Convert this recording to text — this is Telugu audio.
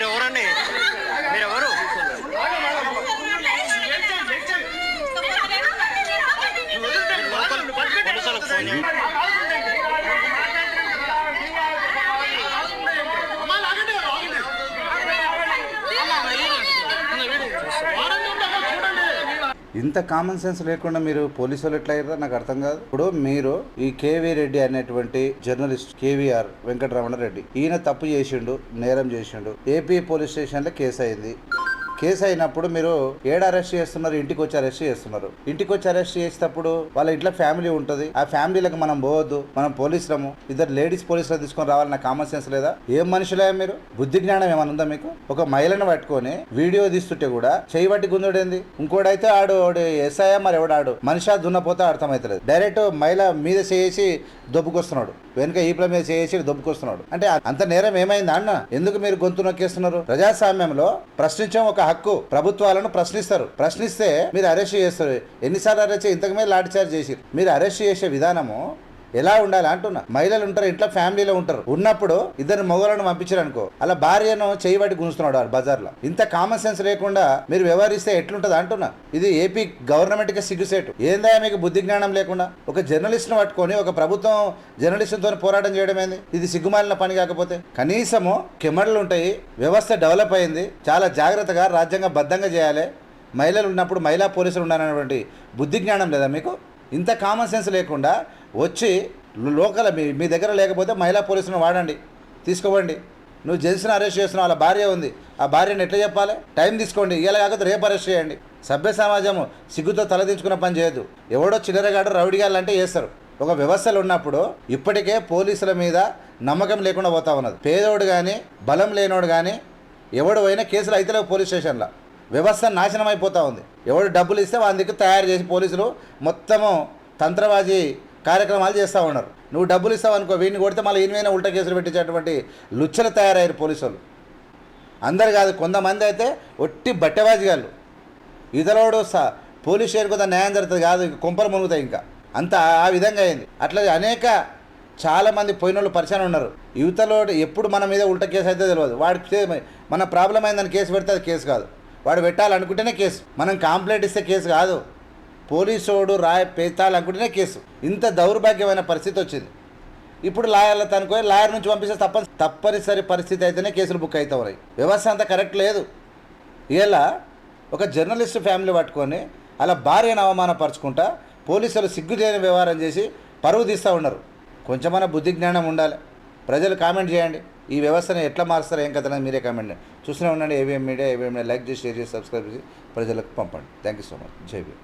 ఎవరండి? మీరెవరు? పోలీసులకు ఫోన్ చేయండి. ఇంత కామన్ సెన్స్ లేకుండా మీరు పోలీసు వాళ్ళు ఎట్లా అయ్యారో నాకు అర్థం కాదు. ఇప్పుడు మీరు ఈ కేవీ రెడ్డి అనేటువంటి జర్నలిస్ట్ కేవీఆర్ వెంకటరమణ రెడ్డి ఈయన తప్పు చేసిండు, నేరం చేసిండు. ఏపీ పోలీస్ స్టేషన్లో కేసు అయింది. కేసు అయినప్పుడు మీరు ఏడ అరెస్ట్ చేస్తున్నారు? ఇంటికి వచ్చి అరెస్ట్ చేస్తున్నారు. ఇంటికి వచ్చి అరెస్ట్ చేసేటప్పుడు వాళ్ళ ఇంట్లో ఫ్యామిలీ ఉంటుంది. ఆ ఫ్యామిలీలకు మనం పోవద్దు, మనం పోలీసులము, ఇద్దరు లేడీస్ పోలీసులు తీసుకొని రావాలన్న కామన్ సెన్స్ లేదా? ఏం మనుషులే మీరు? బుద్ధి జ్ఞానం ఏమైనా ఉందా మీకు? ఒక మహిళను పట్టుకొని వీడియో తీస్తుంటే కూడా చేయి పట్టి గుంజుడేంది? ఇంకోడైతే ఆడు ఎస్ఐ మరి ఎవడాడు మనిషి దున్నపోతే అర్థమవుతలేదు. డైరెక్ట్ మహిళ మీద చేసి దొబ్బుకొస్తున్నాడు, వెనుక ఈపుల మీద చేసి దొబ్బుకొస్తున్నాడు. అంటే అంత నేరం ఏమైందా అన్న? ఎందుకు మీరు గొంతు నొక్కేస్తున్నారు? ప్రజాస్వామ్యంలో ప్రశ్నించడం ఒక హక్కు. ప్రభుత్వాలను ప్రశ్నిస్తారు. ప్రశ్నిస్తే మీరు అరెస్ట్ చేస్తారు. ఎన్నిసార్లు అరెస్ట్ చేసి ఇంతకు మీద లాఠీ చార్జ్ చేసి మీరు అరెస్ట్ చేసే విధానము ఎలా ఉండాలి అంటున్నా. మహిళలు ఉంటారు, ఇంట్లో ఫ్యామిలీలో ఉంటారు. ఉన్నప్పుడు ఇద్దరు మగవాళ్ళను పంపించారు అనుకో, అలా భార్యను చేయి పట్టి గుంజుతున్నాడు వాడు బజార్లో. ఇంత కామన్ సెన్స్ లేకుండా మీరు వ్యవహరిస్తే ఎట్లుంటది అంటున్నా. ఇది ఏపీ గవర్నమెంట్ కి సిగ్గుసేటు. ఏందా మీకు బుద్ధి జ్ఞానం లేకుండా? ఒక జర్నలిస్ట్ ను పట్టుకొని ఒక ప్రభుత్వం జర్నలిస్టులతో పోరాటం చేయడం ఏంది? ఇది సిగ్గుమాలిన పని కాకపోతే? కనీసము కెమెరాలు ఉంటాయి, వ్యవస్థ డెవలప్ అయింది, చాలా జాగ్రత్తగా రాజ్యాంగ బద్ధంగా చేయాలి. మహిళలు ఉన్నప్పుడు మహిళా పోలీసులు ఉండాలన్నటువంటి బుద్ధి జ్ఞానం లేదా మీకు? ఇంత కామన్ సెన్స్ లేకుండా వచ్చి లోకల్ మీ దగ్గర లేకపోతే మహిళా పోలీసులను వాడండి, తీసుకోవండి. నువ్వు జెంట్స్ని అరెస్ట్ చేస్తున్నావు, వాళ్ళ భార్య ఉంది, ఆ భార్యను ఎట్లా చెప్పాలి? టైం తీసుకోండి, ఇలా కాకపోతే రేపు అరెస్ట్ చేయండి. సభ్య సమాజము సిగ్గుతో తలదించుకున్న పని చేయొద్దు. ఎవడో చిల్లరగాడు రౌడిగాళ్ళు అంటే చేస్తారు. ఒక వ్యవస్థలు ఉన్నప్పుడు ఇప్పటికే పోలీసుల మీద నమ్మకం లేకుండా పోతా ఉన్నది. పేదోడు కానీ బలం లేనోడు కానీ ఎవడు పోయినా కేసులు అయితే పోలీస్ స్టేషన్లో వ్యవస్థ నాశనం అయిపోతూ ఉంది. ఎవడు డబ్బులు ఇస్తే వాళ్ళ దగ్గర తయారు చేసి పోలీసులు మొత్తము తంత్రవాజీ కార్యక్రమాలు చేస్తూ ఉన్నారు. నువ్వు డబ్బులు ఇస్తావు అనుకో, వీడిని కొడితే మళ్ళీ ఈయనైనా ఉల్టా కేసులు పెట్టించేటువంటి లుచ్చలు తయారయ్యారు పోలీసులు. అందరు కాదు, కొంతమంది అయితే ఒట్టి బట్టెబాజీగాళ్ళు. ఇతరుడు పోలీస్ స్టేషన్ కొంత న్యాయం జరుగుతుంది కాదు, కొంపలు మునుగుతాయి. ఇంకా అంత ఆ విధంగా అయింది. అట్లా అనేక చాలామంది పోయిన వాళ్ళు పరిచయం ఉన్నారు. యువతలో ఎప్పుడు మన మీద ఉల్టా కేసు అయితే తెలియదు. వాడికి మన ప్రాబ్లం అయిందని కేసు పెడితే అది కేసు కాదు. వాడు పెట్టాలనుకుంటేనే కేసు. మనం కంప్లైంట్ ఇస్తే కేసు కాదు. పోలీసోడు పెట్టాలనుకుంటేనే కేసు. ఇంత దౌర్భాగ్యమైన పరిస్థితి వచ్చింది. ఇప్పుడు లాయర్లతో అనుకో, లాయర్ నుంచి పంపిస్తే తప్పనిసరి పరిస్థితి అయితేనే కేసులు బుక్ అవుతా ఉన్నాయి. వ్యవస్థ అంతా కరెక్ట్ లేదు. ఇలా ఒక జర్నలిస్ట్ ఫ్యామిలీ పట్టుకొని అలా భార్యను అవమానపరుచుకుంటా పోలీసులు సిగ్గుచేయని వ్యవహారం చేసి పరువు తీస్తూ ఉన్నారు. కొంచెమైనా బుద్ధి జ్ఞానం ఉండాలి. ప్రజలు కామెంట్ చేయండి, ఈ వ్యవస్థను ఎట్లా మారుస్తారో ఏం కథనో మీరే కామెంట్ చూస్తూనే ఉండండి. ఏవిఎం మీడియా లైక్ చేసి, షేర్ చేసి, సబ్స్క్రైబ్ చేసి ప్రజలకు పంపండి. Thank you so much. జై భీమ్.